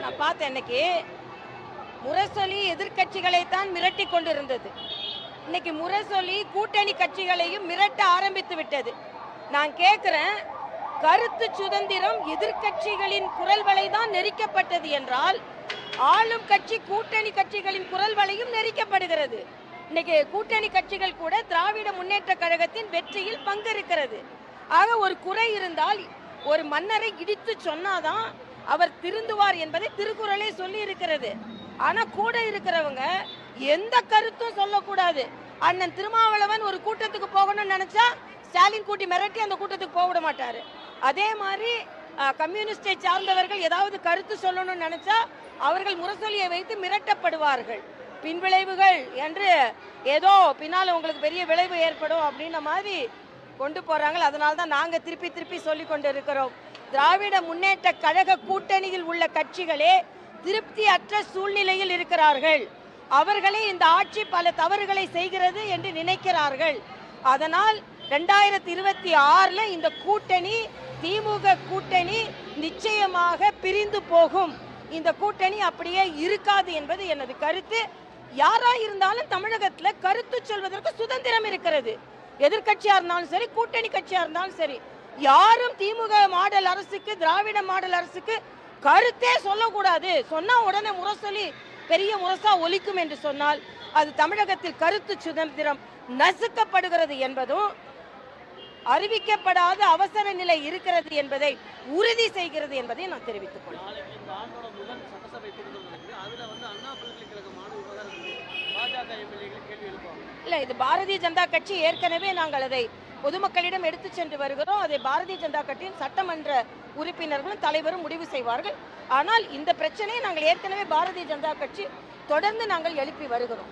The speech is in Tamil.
நான் பார்த்தேன் இன்னைக்கு முரசொலி எதிர்கட்சிகளை தான் மிரட்டி கொண்டிருந்தது. இன்னைக்கு முரசொலி கூட்டணி கட்சிகளையும் மிரட்ட ஆரம்பித்து விட்டது. நான் கேட்கிறேன், கருத்து சுதந்திரம் எதிர்கட்சிகளின் குரல் வலை தான் நெரிக்கப்பட்டது என்றால் ஆளும் கட்சி கூட்டணி கட்சிகளின் குரல் வலையும் நெரிக்கப்படுகிறது. இன்னைக்கு கூட்டணி கட்சிகள் கூட திராவிட முன்னேற்ற கழகத்தின் வெற்றியில் பங்கு இருக்கிறது. ஆக ஒரு குறை இருந்தால் ஒரு மன்னரை இடித்து சொன்னாதான் அவர் திருந்துவார் என்பதை திருக்குறளே சொல்லி இருக்கிறது. ஆனா கூட இருக்கிறவங்க எந்த கருத்தும் சொல்லக்கூடாது. அண்ணன் திருமாவளவன் ஒரு கூட்டத்துக்கு போகணும்னு நினைச்சா ஸ்டாலின் கூட்டி மிரட்டி அந்த கூட்டத்துக்கு போக விட மாட்டாரு. அதே மாதிரி கம்யூனிஸ்டை சார்ந்தவர்கள் ஏதாவது கருத்து சொல்லணும்னு நினைச்சா அவர்கள் முரசொலியை வைத்து மிரட்டப்படுவார்கள். பின்விளைவுகள் என்று ஏதோ பின்னால உங்களுக்கு பெரிய விளைவு ஏற்படும் அப்படின்ன மாதிரி கொண்டு போறாங்க. அதனால தான் நாங்க திருப்பி திருப்பி சொல்லி கொண்டு இருக்கிறோம், திராவிட முன்னேற்ற கழக கூட்டணியில் உள்ள கட்சிகளே திருப்தி அற்ற சூழ்நிலையில் இருக்கிறார்கள். அவர்களே இந்த ஆட்சி பல தவறுகளை செய்கிறது என்று நினைக்கிறார்கள். அதனால் 2026 இந்த கூட்டணி திமுக கூட்டணி நிச்சயமாக பிரிந்து போகும். இந்த கூட்டணி அப்படியே இருக்காது என்பது எனது கருத்து. யாரா இருந்தாலும் தமிழகத்தில் கருத்து சொல்வதற்கு சுதந்திரம் இருக்கிறது. எதிர்கட்சியா இருந்தாலும் சரி, கூட்டணி கட்சியா இருந்தாலும் சரி, யாரும் திமுக மாடல் அரசுக்கு, திராவிட மாடல் அரசுக்கு கருத்தே சொல்லக்கூடாது. சொன்னா உடனே முரசொலி பெரிய முரசா ஒலிக்கும் என்று சொன்னால் அது தமிழகத்தில் கருத்து சுதந்திரம் நசுக்கப்படுகிறது என்பதும் அறிவிக்கப்படாத அவசர நிலை இருக்கிறது என்பதை உறுதி செய்கிறது என்பதை நான் தெரிவித்துக் கொள்கிறேன். இல்ல, இது பாரதிய ஜனதா கட்சி ஏற்கனவே நாங்கள் அதை பொதுமக்களிடம் எடுத்து சென்று வருகிறோம். அதை பாரதிய ஜனதா கட்சியின் சட்டமன்ற உறுப்பினர்களும் தலைவரும் முடிவு செய்வார்கள். ஆனால் இந்த பிரச்சனையை நாங்கள் ஏற்கனவே பாரதிய ஜனதா கட்சி தொடர்ந்து நாங்கள் எழுப்பி வருகிறோம்.